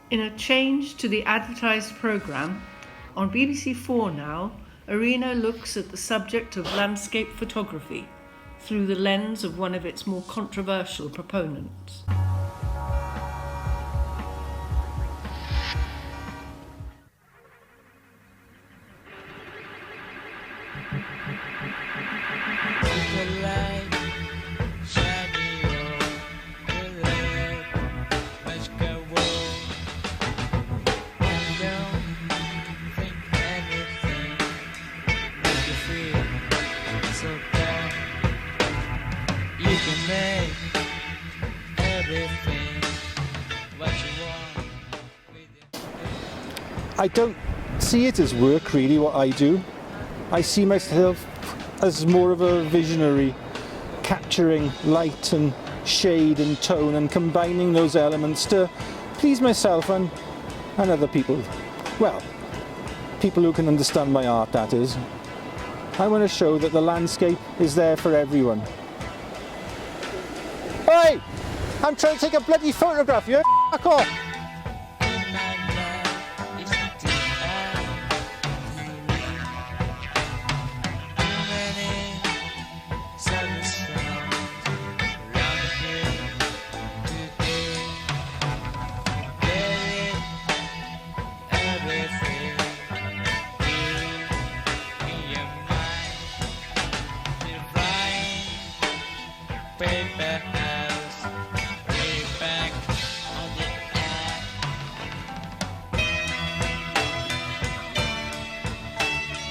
In a change to the advertised programme, on BBC4 now, Arena looks at the subject of landscape photography through the lens of one of its more controversial proponents. I don't see it as work really, what I do. I see myself as more of a visionary, capturing light and shade and tone and combining those elements to please myself and other people. Well, people who can understand my art, that is. I want to show that the landscape is there for everyone. Hey! I'm trying to take a bloody photograph, you f*** off!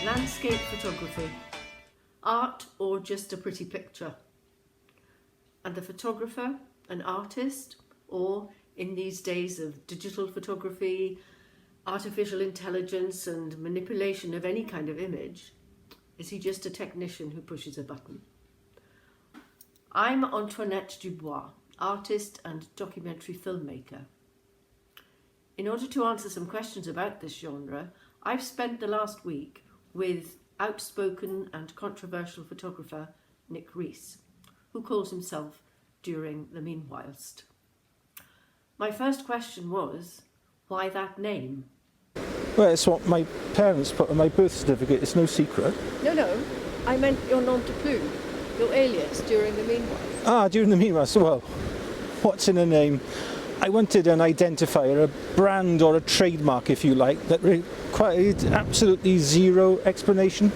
Landscape photography. Art or just a pretty picture? And the photographer, an artist, or in these days of digital photography, artificial intelligence and manipulation of any kind of image, is he just a technician who pushes a button? I'm Antoinette Dubois, artist and documentary filmmaker. In order to answer some questions about this genre, I've spent the last week with outspoken and controversial photographer Nick Rees, who calls himself During the Meanwhilest. My first question was, why that name? Well, it's what my parents put on my birth certificate, it's no secret. No, I meant your nom de plume, your alias, During the Meanwhilest. Ah, During the Meanwhilest, well, what's in a name? I wanted an identifier, a brand or a trademark, if you like, that required absolutely zero explanation,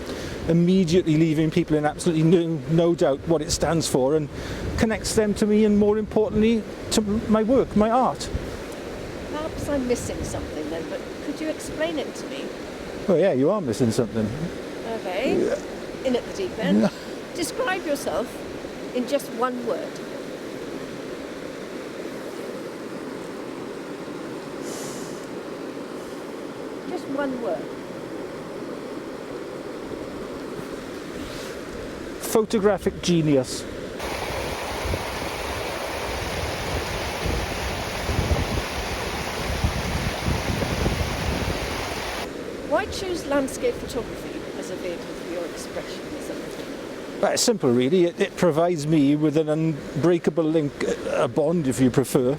immediately leaving people in absolutely no doubt what it stands for and connects them to me and, more importantly, to my work, my art. Perhaps I'm missing something then, but could you explain it to me? Well, yeah, you are missing something. Okay, in at the deep end. Describe yourself in just one word. Just one word. Photographic genius. Why choose landscape photography as a vehicle for your expressionism? Well, it's simple really, it provides me with an unbreakable link, a bond if you prefer,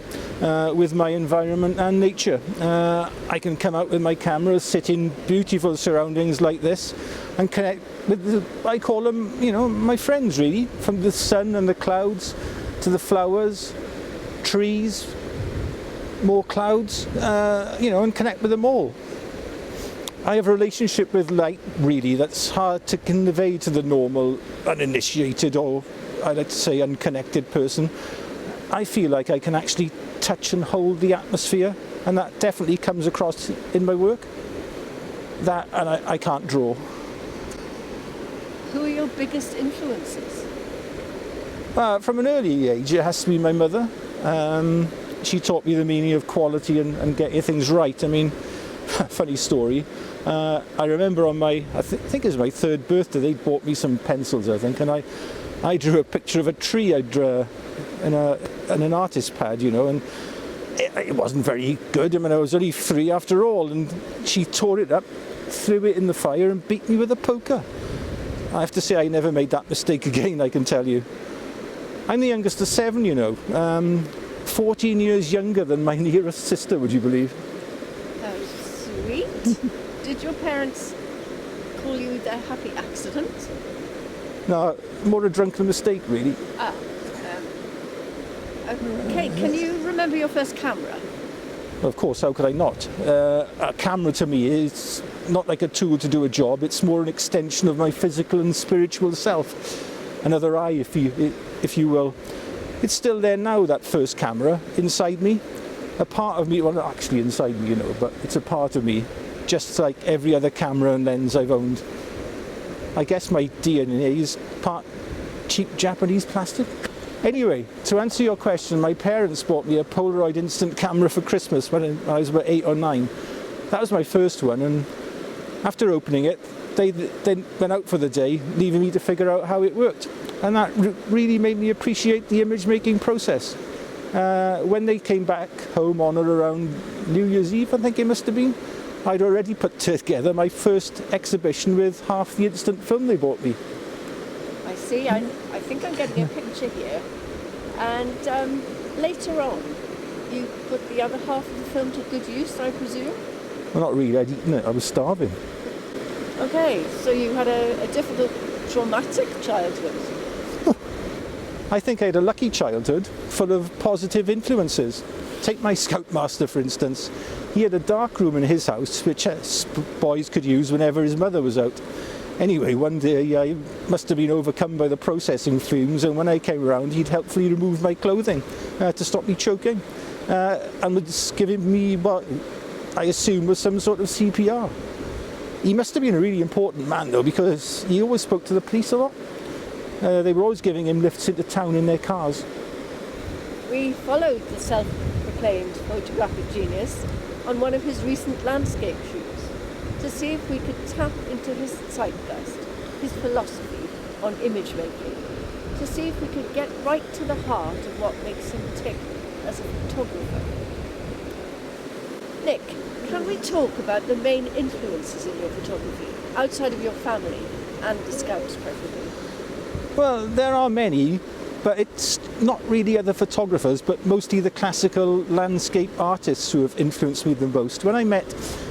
with my environment and nature. I can come out with my camera, sit in beautiful surroundings like this and connect with, I call them, my friends really, from the sun and the clouds to the flowers, trees, more clouds, and connect with them all. I have a relationship with light, really, that's hard to convey to the normal, uninitiated, or I like to say unconnected person. I feel like I can actually touch and hold the atmosphere, and that definitely comes across in my work. That, and I can't draw. Who are your biggest influences? From an early age, it has to be my mother. She taught me the meaning of quality and getting things right. I mean, funny story. I remember on my, I think it was my third birthday, they bought me some pencils, I think, and I drew a picture of a tree I'd draw in an artist pad, and it wasn't very good. I mean, I was only 3 after all, and she tore it up, threw it in the fire and beat me with a poker. I have to say I never made that mistake again, I can tell you. I'm the youngest of 7, 14 years younger than my nearest sister, would you believe? Did your parents call you their happy accident? No, more a drunken mistake, really. Okay, can you remember your first camera? Of course, how could I not? A camera to me is not like a tool to do a job, it's more an extension of my physical and spiritual self. Another eye, if you will. It's still there now, that first camera, inside me. A part of me, well, not actually inside me, but it's a part of me, just like every other camera and lens I've owned. I guess my DNA is part cheap Japanese plastic. Anyway, to answer your question, my parents bought me a Polaroid instant camera for Christmas when I was about 8 or 9. That was my first one, and after opening it, they then went out for the day, leaving me to figure out how it worked. And that really made me appreciate the image making process. When they came back home on or around New Year's Eve, I think it must have been, I'd already put together my first exhibition with half the instant film they bought me. I see, I think I'm getting a picture here. And later on, you put the other half of the film to good use, I presume? Well, not really, I'd eaten it, I was starving. Okay, so you had a difficult, traumatic childhood. I think I had a lucky childhood, full of positive influences. Take my scoutmaster, for instance. He had a dark room in his house, which boys could use whenever his mother was out. Anyway, one day I must have been overcome by the processing fumes, and when I came around, he'd helpfully remove my clothing to stop me choking, and was giving me what I assume was some sort of CPR. He must have been a really important man, though, because he always spoke to the police a lot. They were always giving him lifts into town in their cars. We followed the self-proclaimed photographic genius on one of his recent landscape shoots to see if we could tap into his zeitgeist, his philosophy on image making, to see if we could get right to the heart of what makes him tick as a photographer. Nick, can we talk about the main influences in your photography, outside of your family and the Scouts preferably? Well, there are many, but it's not really other photographers, but mostly the classical landscape artists who have influenced me the most. When I met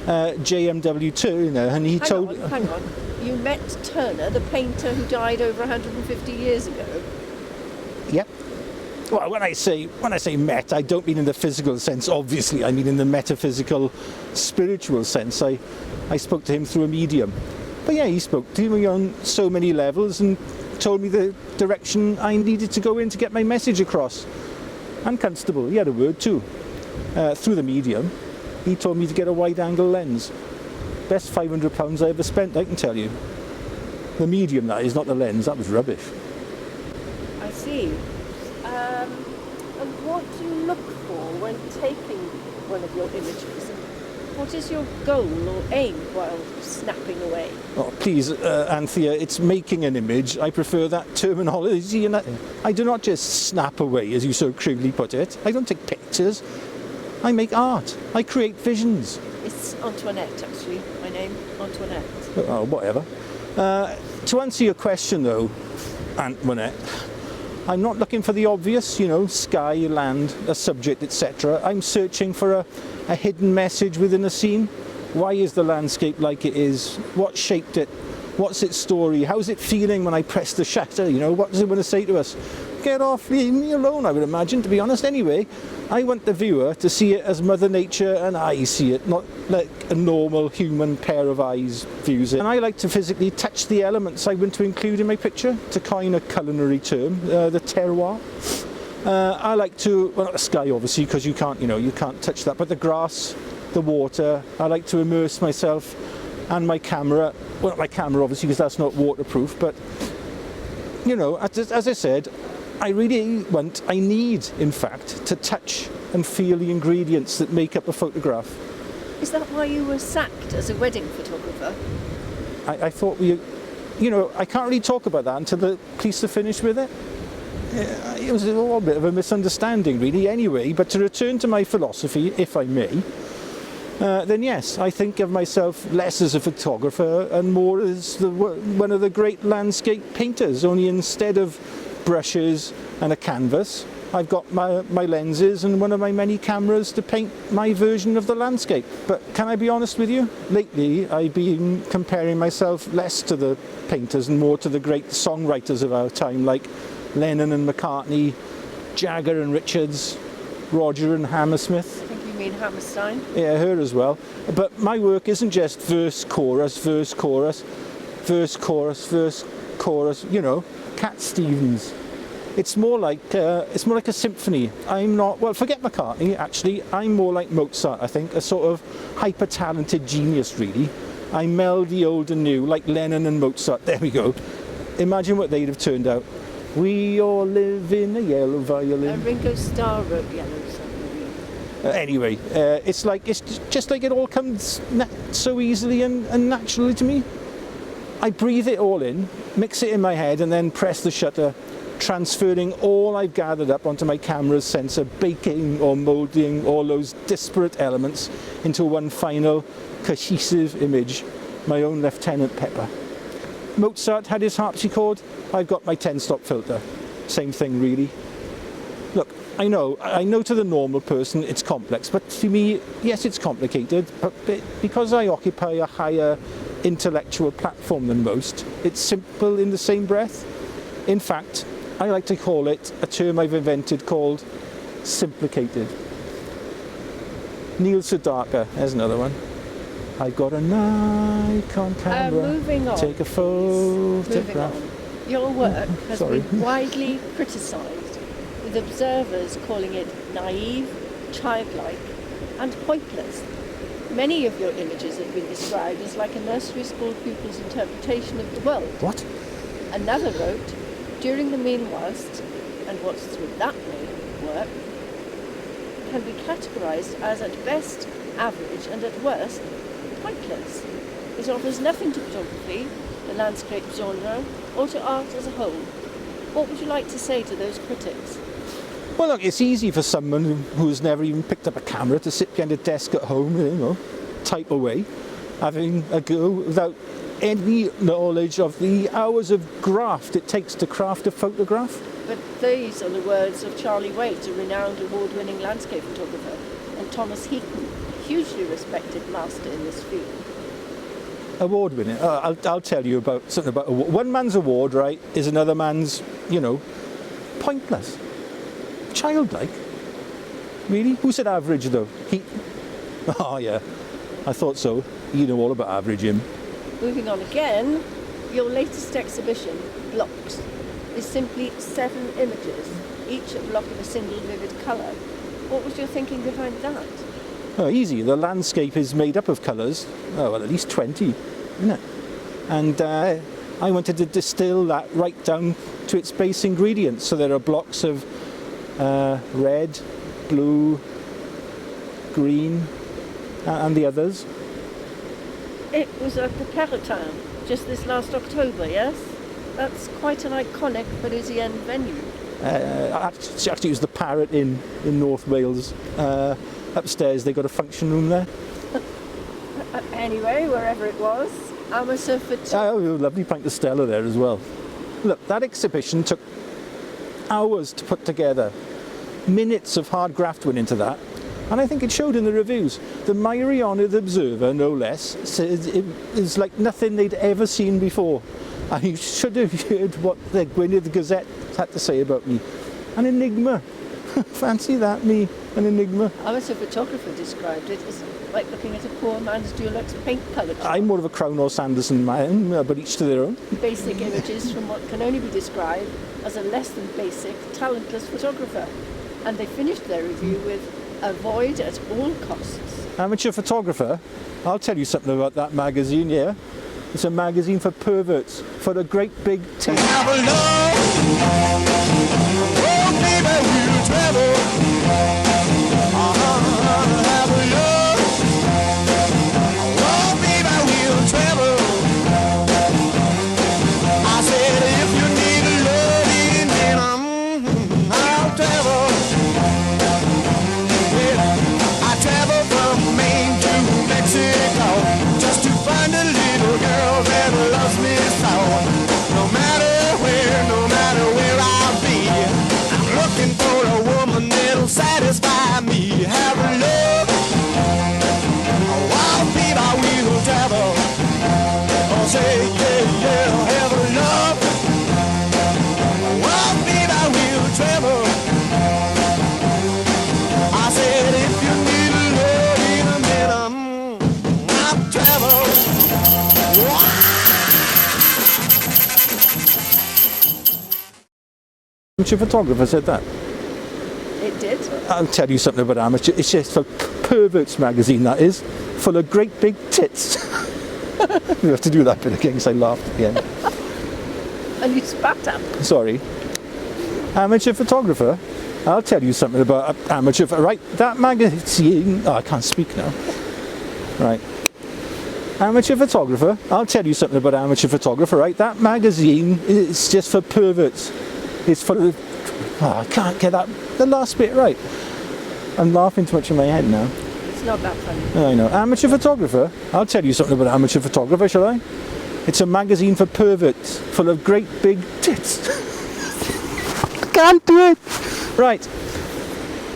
JMW Turner, and he told... Hang on. You met Turner, the painter who died over 150 years ago? Yep. Well, when I say met, I don't mean in the physical sense, obviously. I mean in the metaphysical, spiritual sense. I spoke to him through a medium. But yeah, he spoke to me on so many levels and told me the direction I needed to go in to get my message across. And Constable, he had a word too. Through the medium, he told me to get a wide-angle lens. Best £500 I ever spent, I can tell you. The medium, that is, not the lens. That was rubbish. I see. And what do you look for when taking one of your images? What is your goal or aim while snapping away? Oh, please, Anthea, it's making an image. I prefer that terminology. And I do not just snap away, as you so crudely put it. I don't take pictures. I make art. I create visions. It's Antoinette, actually. My name, Antoinette. Oh, whatever. To answer your question, though, Antoinette, I'm not looking for the obvious, sky, land, a subject, etc. I'm searching for a hidden message within a scene. Why is the landscape like it is? What shaped it? What's its story? How's it feeling when I press the shutter? What does it want to say to us? Get off, leave me alone, I would imagine, to be honest. Anyway, I want the viewer to see it as Mother Nature and I see it, not like a normal human pair of eyes views it. And I like to physically touch the elements I want to include in my picture, to coin a culinary term, the terroir. I like to, well, not the sky obviously, because you can't touch that, but the grass, the water. I like to immerse myself and my camera, well, not my camera obviously, because that's not waterproof, but as I said, I need, in fact, to touch and feel the ingredients that make up a photograph. Is that why you were sacked as a wedding photographer? I thought I can't really talk about that until the police are finished with it. It was a little bit of a misunderstanding, really, anyway. But to return to my philosophy, if I may, then yes, I think of myself less as a photographer and more as one of the great landscape painters, only instead of brushes and a canvas, I've got my lenses and one of my many cameras to paint my version of the landscape. But can I be honest with you? Lately, I've been comparing myself less to the painters and more to the great songwriters of our time, like Lennon and McCartney, Jagger and Richards, Roger and Hammersmith. I think you mean Hammerstein. Yeah, her as well. But my work isn't just verse, chorus, verse, chorus, verse, chorus, verse, chorus, you know, Cat Stevens. It's more like a symphony. I'm not, well, forget McCartney, actually. I'm more like Mozart, I think, a sort of hyper-talented genius, really. I meld the old and new, like Lennon and Mozart. There we go. Imagine what they'd have turned out. We all live in a yellow violin. Ringo Starr wrote Yellow Submarine. Anyway, it's just like it all comes so easily and naturally to me. I breathe it all in, mix it in my head, and then press the shutter, transferring all I've gathered up onto my camera's sensor, baking or moulding all those disparate elements into one final cohesive image, my own Lieutenant Pepper. Mozart had his harpsichord, I've got my 10-stop filter. Same thing, really. Look, I know to the normal person it's complex, but to me, yes, it's complicated, but because I occupy a higher intellectual platform than most, it's simple in the same breath. In fact, I like to call it a term I've invented called simplicated. Neil Sedaka, there's another one. I've got a Nikon camera, moving on, take a photograph. Moving on. Your work has been widely criticised, with observers calling it naive, childlike and pointless. Many of your images have been described as like a nursery school pupil's interpretation of the world. What? Another wrote, during the mean whilst, and what's through that way work, can be categorised as at best average and at worst pointless. It offers nothing to photography, the landscape genre, or to art as a whole. What would you like to say to those critics? Well, look, it's easy for someone who's never even picked up a camera to sit behind a desk at home, you know, type away, having a go without any knowledge of the hours of graft it takes to craft a photograph. But these are the words of Charlie Waite, a renowned award-winning landscape photographer, and Thomas Heaton, a hugely respected master in this field. Award-winning? I'll tell you about something about one man's award, right, is another man's, you know, pointless. Childlike. Really? Who said average, though? Heaton? Oh, yeah. I thought so. You know all about average, him. Moving on again, your latest exhibition, Blocks, is simply 7 images, each a block of a single vivid colour. What was your thinking behind that? Oh, easy. The landscape is made up of colours. Oh, well, at least 20, isn't it? And I wanted to distill that right down to its base ingredients. So there are blocks of red, blue, green, and the others. It was at the Peloton just this last October, yes? That's quite an iconic Parisian venue. Actually, it was the Parrot in North Wales. Upstairs, they got a function room there. Anyway, wherever it was, amateur Oh, lovely pint of Stella there as well. Look, that exhibition took hours to put together. Minutes of hard graft went into that. And I think it showed in the reviews. The mighty honoured observer, no less, says it is like nothing they'd ever seen before. And you should have heard what the Gwynedd Gazette had to say about me. An enigma. Fancy that, me, an enigma. Amateur photographer described it as like looking at a poor man's Dulux paint colour chart. I'm more of a Crown or Sanderson man, but each to their own. Basic images from what can only be described as a less than basic, talentless photographer. And they finished their review with, avoid at all costs. Amateur photographer? I'll tell you something about that magazine, yeah? It's a magazine for perverts, for a great big team. Have a love, oh baby, we'll travel. Have a love, oh baby, we'll travel. I said if you need a loving, then I'll travel. Yeah, I travel from Maine to Mexico just to find a little girl that loves me so. No matter where I'll be, I'm looking for a Amateur photographer said that. It did. I'll tell you something about amateur. It's just for perverts magazine, that is, full of great big tits. You have to do that bit again because I laughed at the end. And you spat up. Sorry. Amateur photographer. I'll tell you something about amateur. Right, that magazine. Oh, I can't speak now. Right. Amateur photographer. I'll tell you something about amateur photographer. Right, that magazine is just for perverts. It's full of. Oh, I can't get that. The last bit right. I'm laughing too much in my head now. It's not that funny. I know. Amateur photographer. I'll tell you something about amateur photographer, shall I? It's a magazine for perverts, full of great big tits. I can't do it. Right.